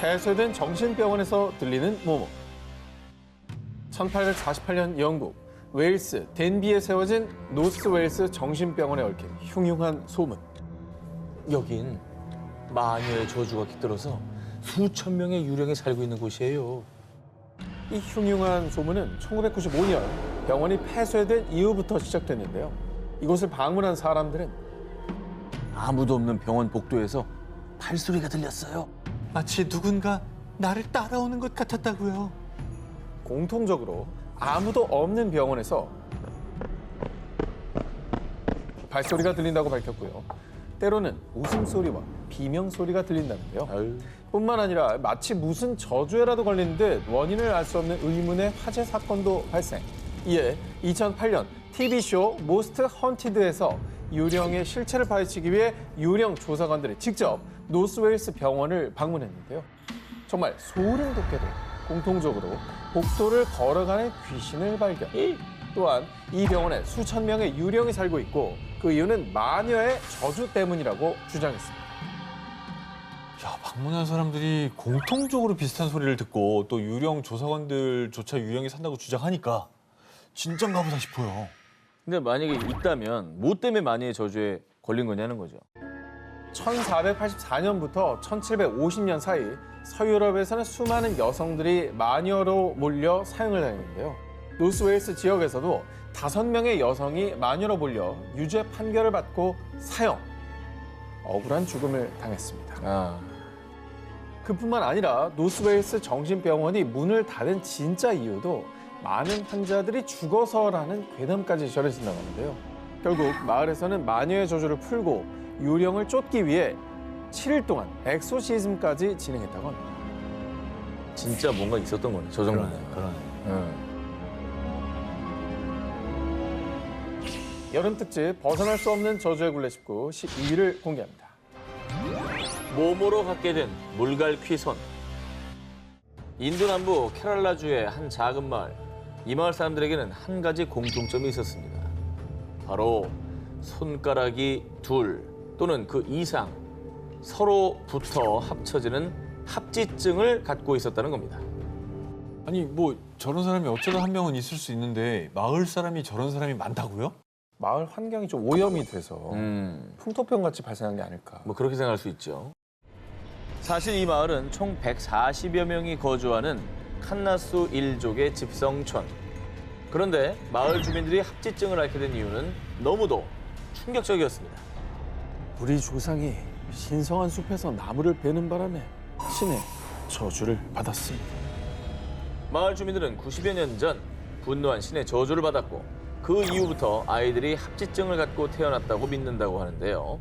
폐쇄된 정신병원에서 들리는 모모. 1848년 영국 웨일스 덴비에 세워진 노스웨일스 정신병원에 얽힌 흉흉한 소문. 여긴 마녀의 저주가 깃들어서 수천 명의 유령이 살고 있는 곳이에요. 이 흉흉한 소문은 1995년 병원이 폐쇄된 이후부터 시작됐는데요. 이곳을 방문한 사람들은 아무도 없는 병원 복도에서 발소리가 들렸어요. 마치 누군가 나를 따라오는 것 같았다고요. 공통적으로 아무도 없는 병원에서 발소리가 들린다고 밝혔고요. 때로는 웃음소리와 비명소리가 들린다는데요. 아유. 뿐만 아니라 마치 무슨 저주에라도 걸린 듯 원인을 알 수 없는 의문의 화재 사건도 발생. 이에 2008년 TV쇼 모스트 헌티드에서 유령의 실체를 파헤치기 위해 유령 조사관들이 직접 노스웨일스 병원을 방문했는데요. 정말 소름 돋게도 공통적으로 복도를 걸어가는 귀신을 발견. 또한 이 병원에 수천 명의 유령이 살고 있고 그 이유는 마녀의 저주 때문이라고 주장했습니다. 야, 방문한 사람들이 공통적으로 비슷한 소리를 듣고 또 유령 조사관들조차 유령이 산다고 주장하니까 진짠가 보다 싶어요. 근데 만약에 있다면 뭐 때문에 마녀의 저주에 걸린 거냐는 거죠. 1484년부터 1750년 사이 서유럽에서는 수많은 여성들이 마녀로 몰려 사형을 당했는데요. 노스웨일스 지역에서도 5명의 여성이 마녀로 몰려 유죄 판결을 받고 사형, 억울한 죽음을 당했습니다. 그뿐만 아니라 노스웨일스 정신병원이 문을 닫은 진짜 이유도 많은 환자들이 죽어서라는 괴담까지 전해진다고 하는데요. 결국 마을에서는 마녀의 저주를 풀고 유령을 쫓기 위해 7일 동안 엑소시즘까지 진행했다고 합니다. 진짜 뭔가 있었던 거네, 저 정도는. 그러네. 여름 특집 벗어날 수 없는 저주의 굴레 19 12위를 공개합니다. 모모로 갖게 된 물갈퀴손. 인도 남부 케랄라주의 한 작은 마을. 이 마을 사람들에게는 한 가지 공통점이 있었습니다. 바로 손가락이 둘 또는 그 이상 서로 붙어 합쳐지는 합지증을 갖고 있었다는 겁니다. 아니 뭐 저런 사람이 어쩌다 한 명은 있을 수 있는데 마을 사람이 저런 사람이 많다고요? 마을 환경이 좀 오염이 돼서 풍토병 같이 발생한 게 아닐까. 뭐 그렇게 생각할 수 있죠. 사실 이 마을은 총 140여 명이 거주하는 칸나수 일족의 집성촌. 그런데 마을 주민들이 합지증을 앓게 된 이유는 너무도 충격적이었습니다. 우리 조상이 신성한 숲에서 나무를 베는 바람에 신의 저주를 받았습니다. 마을 주민들은 90여 년 전 분노한 신의 저주를 받았고 그 이후부터 아이들이 합지증을 갖고 태어났다고 믿는다고 하는데요.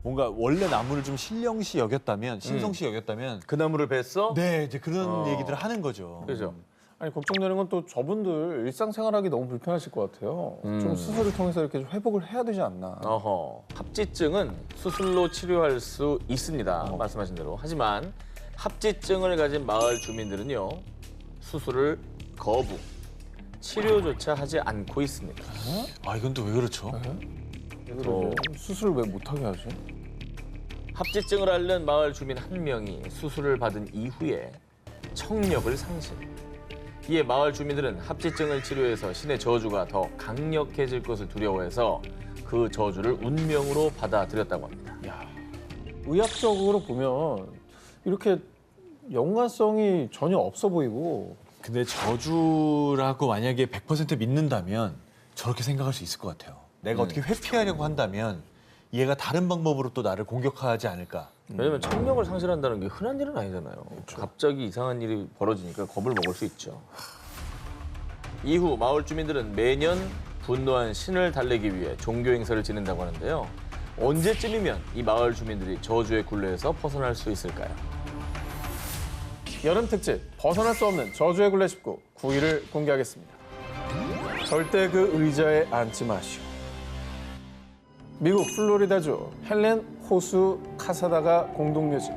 뭔가 원래 나무를 좀 신령시 여겼다면, 신성시 여겼다면 그 나무를 뱄어? 네, 이제 그런 얘기들을 하는 거죠. 그죠. 아니 걱정되는 건 또 저분들 일상생활하기 너무 불편하실 것 같아요. 좀 수술을 통해서 이렇게 좀 회복을 해야 되지 않나. 합지증은 수술로 치료할 수 있습니다. 말씀하신 대로. 하지만 합지증을 가진 마을 주민들은요. 수술을 거부, 치료조차 하지 않고 있습니다. 아, 이건 또 왜 그렇죠? 수술을 왜 못하게 하지? 합지증을 앓는 마을 주민 한 명이 수술을 받은 이후에 청력을 상실. 이에 마을 주민들은 합지증을 치료해서 신의 저주가 더 강력해질 것을 두려워해서 그 저주를 운명으로 받아들였다고 합니다. 의학적으로 보면 이렇게 연관성이 전혀 없어 보이고. 근데 저주라고 만약에 100% 믿는다면 저렇게 생각할 수 있을 것 같아요. 내가 어떻게 회피하려고 한다면 얘가 다른 방법으로 또 나를 공격하지 않을까. 왜냐면 청력을 상실한다는 게 흔한 일은 아니잖아요. 갑자기 이상한 일이 벌어지니까 겁을 먹을 수 있죠. 이후 마을 주민들은 매년 분노한 신을 달래기 위해 종교 행사를 지낸다고 하는데요. 언제쯤이면 이 마을 주민들이 저주의 굴레에서 벗어날 수 있을까요? 여름 특집 벗어날 수 없는 저주의 굴레 19 9위를 공개하겠습니다. 절대 그 의자에 앉지 마시오. 미국 플로리다주 헬렌 호수 카사다가 공동묘지.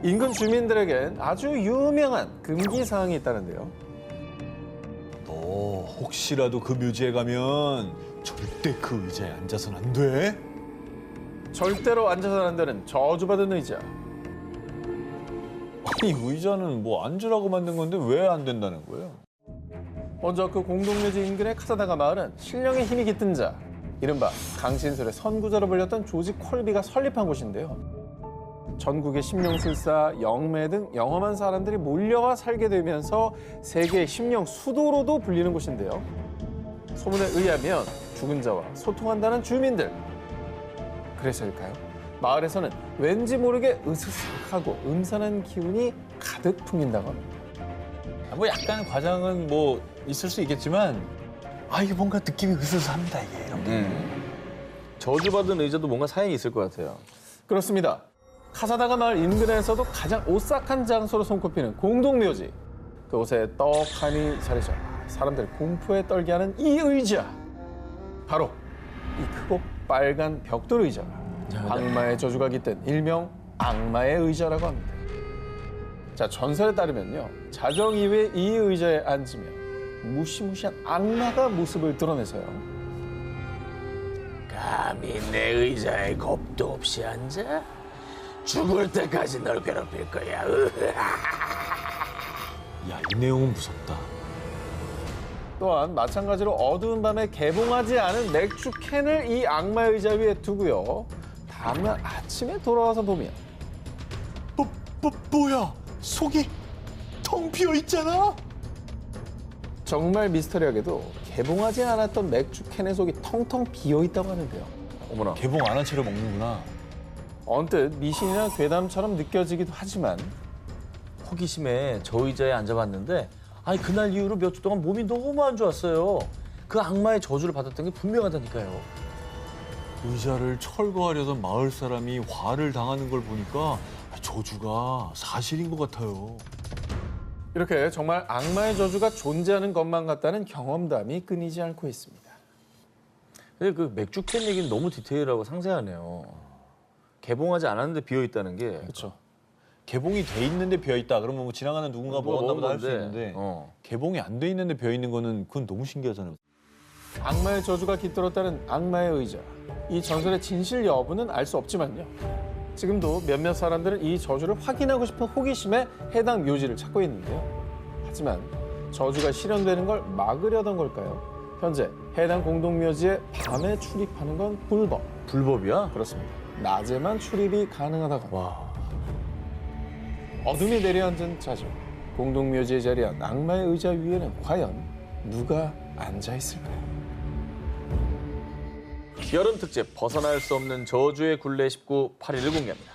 인근 주민들에겐 아주 유명한 금기사항이 있다는데요. 너 혹시라도 그 묘지에 가면 절대 그 의자에 앉아서는 안 돼. 절대로 앉아서는 안 되는 저주받은 의자. 아니 의자는 뭐 앉으라고 만든 건데 왜 안 된다는 거예요? 먼저 그 공동묘지 인근의 카사다가 마을은 신령의 힘이 깃든 자, 이른바 강신술의 선구자로 불렸던 조지 콜비가 설립한 곳인데요. 전국의 신명술사, 영매 등 영험한 사람들이 몰려와 살게 되면서 세계의 신령 수도로도 불리는 곳인데요. 소문에 의하면 죽은 자와 소통한다는 주민들. 그래서일까요? 마을에서는 왠지 모르게 으스스하고 음산한 기운이 가득 풍긴다고 합니다. 뭐 약간 과장은 뭐 있을 수 있겠지만 이게 뭔가 느낌이 으스스합니다 이게 이런 게. 저주받은 의자도 뭔가 사연이 있을 것 같아요. 그렇습니다. 카사다가 마을 인근에서도 가장 오싹한 장소로 손꼽히는 공동묘지. 그곳에 떡하니 자리죠. 사람들 공포에 떨게 하는 이 의자. 바로 이 크고 빨간 벽돌 의자가 악마의 저주가 깃든 일명 악마의 의자라고 합니다. 자, 전설에 따르면요. 자정 이후에 이 의자에 앉으면 무시무시한 악마가 모습을 드러내서요. 감히 내 의자에 겁도 없이 앉아? 죽을 때까지 널 괴롭힐 거야. 야, 이 내용은 무섭다. 또한 마찬가지로 어두운 밤에 개봉하지 않은 맥주 캔을 이 악마의 의자 위에 두고요. 다음날 아침에 돌아와서 보면 뭐야? 속이 텅 비어 있잖아. 정말 미스터리하게도 개봉하지 않았던 맥주 캔의 속이 텅텅 비어 있다고 하는데요. 어머나. 개봉 안 한 채로 먹는구나. 언뜻 미신이나 괴담처럼 느껴지기도 하지만 호기심에 저 의자에 앉아봤는데 아니 그날 이후로 몇 주 동안 몸이 너무 안 좋았어요. 그 악마의 저주를 받았던 게 분명하다니까요. 의자를 철거하려던 마을 사람이 화를 당하는 걸 보니까 저주가 사실인 것 같아요. 이렇게 정말 악마의 저주가 존재하는 것만 같다는 경험담이 끊이지 않고 있습니다. 근데 그 맥주 캔 얘기는 너무 디테일하고 상세하네요. 개봉하지 않았는데 비어 있다는 게 그렇죠. 개봉이 돼 있는데 비어 있다. 그러면 뭐 지나가는 누군가 누가 먹었나 보다 할 수 먹은 있는데 건데, 개봉이 안 돼 있는데 비어 있는 거는 그건 너무 신기하잖아요. 악마의 저주가 깃들었다는 악마의 의자. 이 전설의 진실 여부는 알 수 없지만요. 지금도 몇몇 사람들은 이 저주를 확인하고 싶은 호기심에 해당 묘지를 찾고 있는데요. 하지만 저주가 실현되는 걸 막으려던 걸까요? 현재 해당 공동묘지에 밤에 출입하는 건 불법. 불법이야? 그렇습니다. 낮에만 출입이 가능하다고 합니다. 와. 어둠이 내려앉은 자정. 공동묘지에 자리한 악마의 의자 위에는 과연 누가 앉아있을까요? 여름 특집 벗어날 수 없는 저주의 굴레 19 8일을 공개합니다.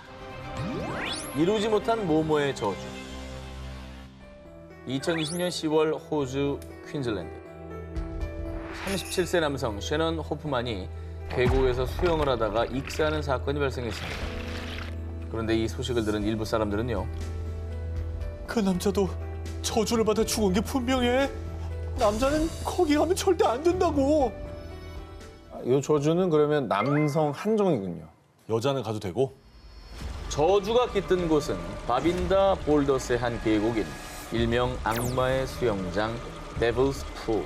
이루지 못한 모모의 저주. 2020년 10월 호주 퀸즐랜드. 37세 남성 셰넌 호프만이 계곡에서 수영을 하다가 익사하는 사건이 발생했습니다. 그런데 이 소식을 들은 일부 사람들은요. 그 남자도 저주를 받아 죽은 게 분명해. 남자는 거기 가면 절대 안 된다고. 이 저주는 그러면 남성 한정이군요. 여자는 가도 되고? 저주가 깃든 곳은 바빈다 볼더스의 한 계곡인 일명 악마의 수영장 데블스 풀.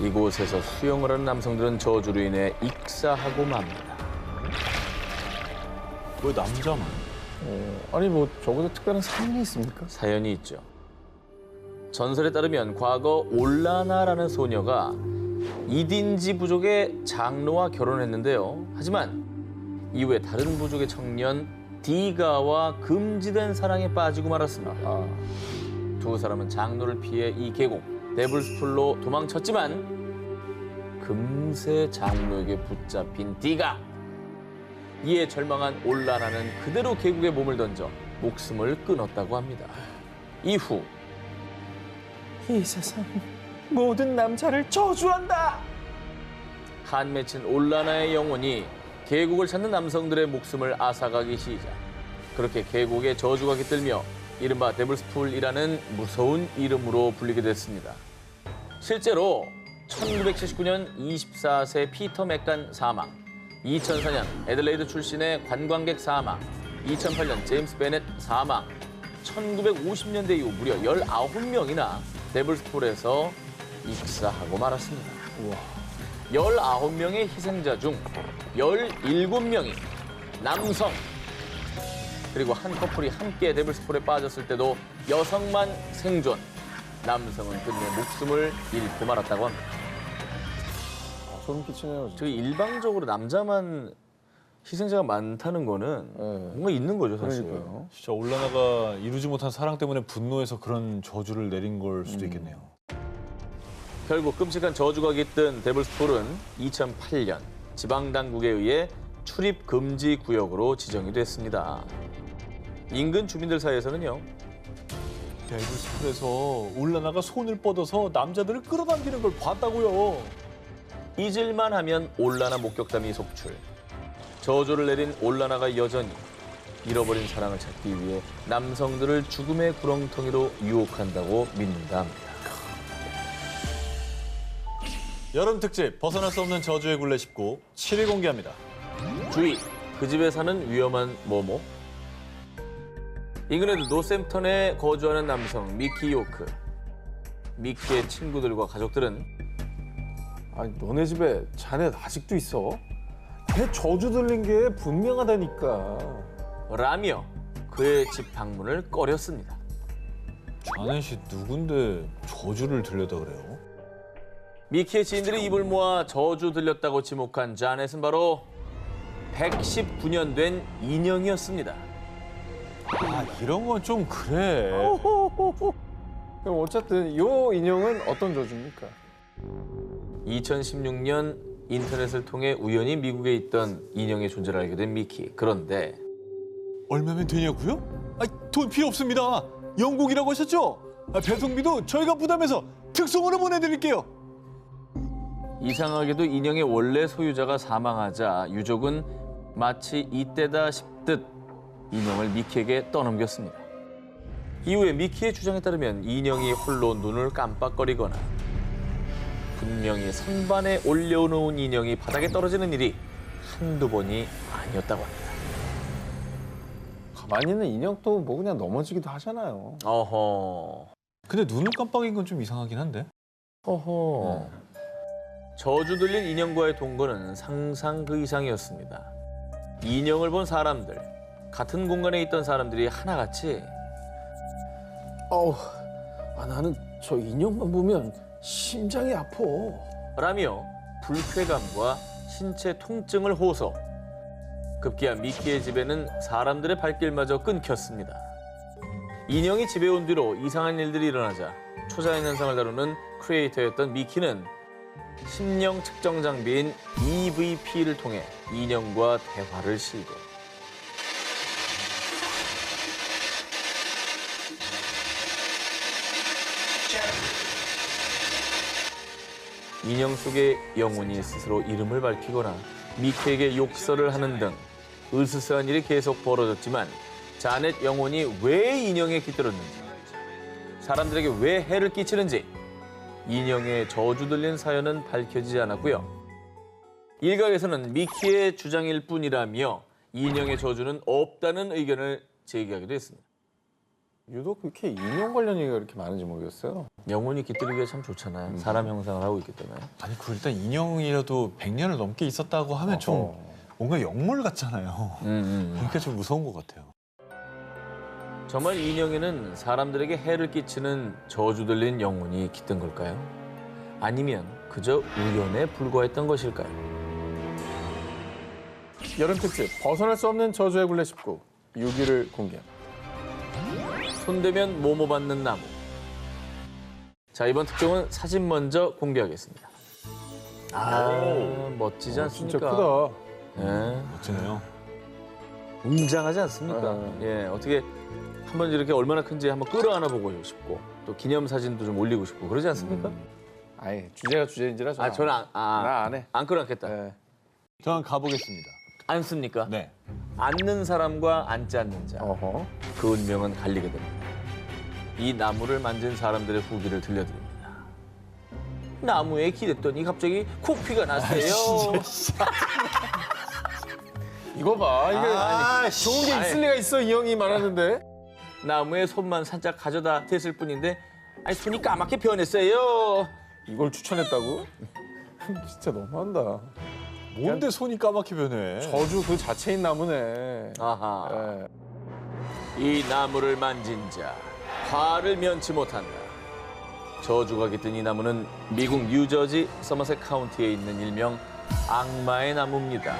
이곳에서 수영을 하는 남성들은 저주로 인해 익사하고 맙니다. 왜 남자만? 아니 뭐 적어도 특별한 사연이 있습니까? 사연이 있죠. 전설에 따르면 과거 올라나라는 소녀가 이딘지 부족의 장로와 결혼했는데요. 하지만 이후에 다른 부족의 청년 디가와 금지된 사랑에 빠지고 말았습니다. 두 사람은 장로를 피해 이 계곡 데블스풀로 도망쳤지만 금세 장로에게 붙잡힌 디가. 이에 절망한 올라나는 그대로 계곡에 몸을 던져 목숨을 끊었다고 합니다. 이후 이 세상 모든 남자를 저주한다. 한 맺힌 올라나의 영혼이 계곡을 찾는 남성들의 목숨을 앗아가기 시작. 그렇게 계곡에 저주가 깃들며 이른바 데블스풀이라는 무서운 이름으로 불리게 됐습니다. 실제로 1979년 24세 피터 맥간 사망, 2004년 애들레이드 출신의 관광객 사망, 2008년 제임스 베넷 사망, 1950년대 이후 무려 19명이나 데블스풀에서 익사하고 말았습니다. 19명의 희생자 중 17명이 남성. 그리고 한 커플이 함께 데블스풀에 빠졌을 때도 여성만 생존, 남성은 끝내 목숨을 잃고 말았다고 합니다. 소름 끼치네요. 진짜. 저 일방적으로 남자만 희생자가 많다는 거는 네. 뭔가 있는 거죠, 사실. 그러니까요. 진짜 올라나가 이루지 못한 사랑 때문에 분노해서 그런 저주를 내린 걸 수도 있겠네요. 결국 끔찍한 저주가 깃든 데블스풀은 2008년 지방당국에 의해 출입 금지 구역으로 지정이 됐습니다. 인근 주민들 사이에서는요. 데블스풀에서 올라나가 손을 뻗어서 남자들을 끌어당기는 걸 봤다고요. 잊을만 하면 올라나 목격담이 속출. 저주를 내린 올라나가 여전히 잃어버린 사랑을 찾기 위해 남성들을 죽음의 구렁텅이로 유혹한다고 믿는다 합니다. 여름 특집 벗어날 수 없는 저주의 굴레 19 7위 공개합니다. 주의! 그 집에 사는 위험한 모모. 잉글랜드 노샘턴에 거주하는 남성 미키 요크. 미키의 친구들과 가족들은 아니 너네 집에 자네 아직도 있어? 내 저주 들린 게 분명하다니까. 라며 그의 집 방문을 꺼렸습니다. 자넷이 누군데 저주를 들려다 그래요? 미키의 지인들이 입을 모아 저주 들렸다고 지목한 자넷은 바로 119년 된 인형이었습니다. 아 이런 건 좀 그래. 그럼 어쨌든 요 인형은 어떤 저주입니까? 2016년 인터넷을 통해 우연히 미국에 있던 인형의 존재를 알게 된 미키. 그런데 얼마면 되냐고요? 돈 필요 없습니다. 영국이라고 하셨죠? 배송비도 저희가 부담해서 특송으로 보내드릴게요. 이상하게도 인형의 원래 소유자가 사망하자 유족은 마치 이때다 싶듯 인형을 미키에게 떠넘겼습니다. 이후에 미키의 주장에 따르면 인형이 홀로 눈을 깜빡거리거나 분명히 선반에 올려놓은 인형이 바닥에 떨어지는 일이 한두 번이 아니었다고 합니다. 가만히 있는 인형도 뭐 그냥 넘어지기도 하잖아요. 어허. 근데 눈을 깜빡인 건 좀 이상하긴 한데. 어허. 저주 들린 인형과의 동거는 상상 그 이상이었습니다. 인형을 본 사람들, 같은 공간에 있던 사람들이 하나같이 나는 저 인형만 보면 심장이 아파. 라며 불쾌감과 신체 통증을 호소. 급기야 미키의 집에는 사람들의 발길마저 끊겼습니다. 인형이 집에 온 뒤로 이상한 일들이 일어나자 초자연 현상을 다루는 크리에이터였던 미키는 심령 측정 장비인 EVP를 통해 인형과 대화를 시도. 인형 속의 영혼이 스스로 이름을 밝히거나 미키에게 욕설을 하는 등 으스스한 일이 계속 벌어졌지만 자넷 영혼이 왜 인형에 깃들었는지, 사람들에게 왜 해를 끼치는지 인형의 저주 들린 사연은 밝혀지지 않았고요. 일각에서는 미키의 주장일 뿐이라며 인형의 저주는 없다는 의견을 제기하기도 했습니다. 유독 그렇게 인형 관련 얘기가 이렇게 많은지 모르겠어요. 영혼이 깃들이기가 참 좋잖아요. 사람 형상을 하고 있기 때문에. 아니 그 일단 인형이라도 100년을 넘게 있었다고 하면 좀 뭔가 영물 같잖아요. 그러니까 좀 무서운 것 같아요. 정말 인형에는 사람들에게 해를 끼치는 저주 들린 영혼이 깃든 걸까요? 아니면 그저 우연에 불과했던 것일까요? 여름 특집 벗어날 수 없는 저주의 굴레 19 6위를 공개합니다. 손대면 뭐뭐 받는 나무. 자, 이번 특종은 사진 먼저 공개하겠습니다. 멋지지 않습니까? 진짜 크다. 예, 멋지네요. 웅장하지 않습니까? 예, 어떻게 한번 이렇게 얼마나 큰지 한번 끌어안아 보고 싶고 또 기념 사진도 좀 올리고 싶고 그러지 않습니까? 아예 주제가 주제인지라 저는 저는 나 안 해. 안 끌어안겠다. 네. 저는 가보겠습니다. 앉습니까? 네. 앉는 사람과 앉지 않는 자. 어허. 그 운명은 갈리게 됩니다. 이 나무를 만진 사람들의 후기를 들려드립니다. 나무에 기댔더니 갑자기 코피가 났어요. 이거 봐. 이게 아니, 좋은 게 있을 리가 있어. 이 형이 말하는데. 나무에 손만 살짝 가져다 댔을 뿐인데 아니 손이 까맣게 변했어요. 이걸 추천했다고? 진짜 너무한다. 뭔데 손이 까맣게 변해? 저주 그 자체인 나무네. 아하. 예. 이 나무를 만진 자 화를 면치 못한다. 저주가 깃든 이 나무는 미국 뉴저지 서머셋 카운티에 있는 일명 악마의 나무입니다.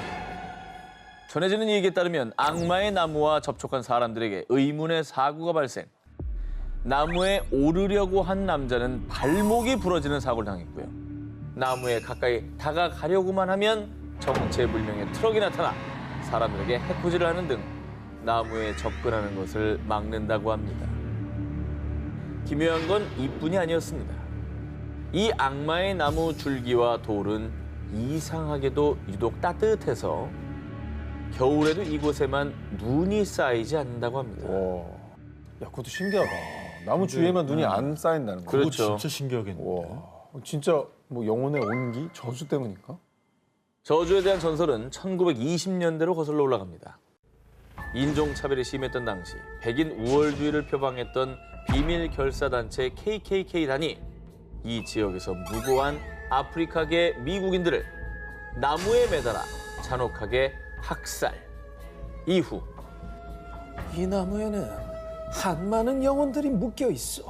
전해지는 얘기에 따르면 악마의 나무와 접촉한 사람들에게 의문의 사고가 발생. 나무에 오르려고 한 남자는 발목이 부러지는 사고를 당했고요. 나무에 가까이 다가가려고만 하면 정체불명의 트럭이 나타나 사람들에게 해코지를 하는 등 나무에 접근하는 것을 막는다고 합니다. 기묘한 건 이뿐이 아니었습니다. 이 악마의 나무 줄기와 돌은 이상하게도 유독 따뜻해서 겨울에도 이곳에만 눈이 쌓이지 않는다고 합니다. 와, 야, 그것도 신기하다. 나무 주위에만 눈이 안 쌓인다는 거. 그렇죠. 그거 진짜 신기하겠는데. 와, 진짜 뭐 영혼의 온기, 저주 때문일까? 저주에 대한 전설은 1920년대로 거슬러 올라갑니다. 인종차별이 심했던 당시 백인 우월주의를 표방했던 비밀 결사단체 KKK단이 이 지역에서 무고한 아프리카계 미국인들을 나무에 매달아 잔혹하게 학살. 이후 이 나무에는 한많은 영혼들이 묶여 있어.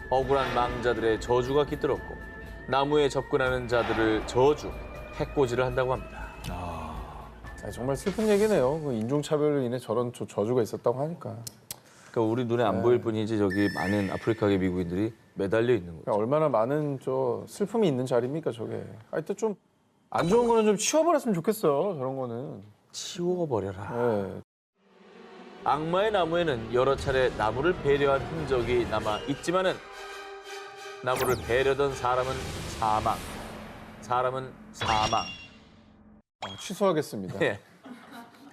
억울한 망자들의 저주가 깃들었고 나무에 접근하는 자들을 저주, 해코지를 한다고 합니다. 정말 슬픈 얘기네요. 그 인종차별로 인해 저런 저주가 있었다고 하니까. 그러니까 우리 눈에 안 보일 뿐이지 저기 많은 아프리카계 미국인들이 매달려 있는 거죠. 그러니까 얼마나 많은 슬픔이 있는 자리입니까, 저게. 하여튼 좀 안 좋은 거는 좀 치워버렸으면 좋겠어, 저런 거는. 치워버려라. 네. 악마의 나무에는 여러 차례 나무를 배려한 흔적이 남아 있지만은 나무를 배려던 사람은 사망, 사람은 사망. 취소하겠습니다. 예.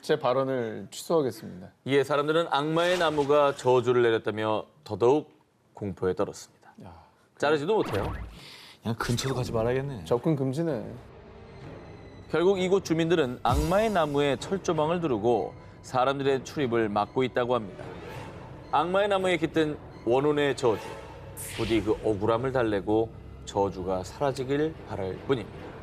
제 발언을 취소하겠습니다. 이에 사람들은 악마의 나무가 저주를 내렸다며 더더욱 공포에 떨었습니다. 자르지도 못해요. 그냥 근처도 가지 말아야겠네. 접근 금지네. 결국 이곳 주민들은 악마의 나무에 철조망을 두르고 사람들의 출입을 막고 있다고 합니다. 악마의 나무에 깃든 원혼의 저주, 부디 그 억울함을 달래고 저주가 사라지길 바랄 뿐입니다.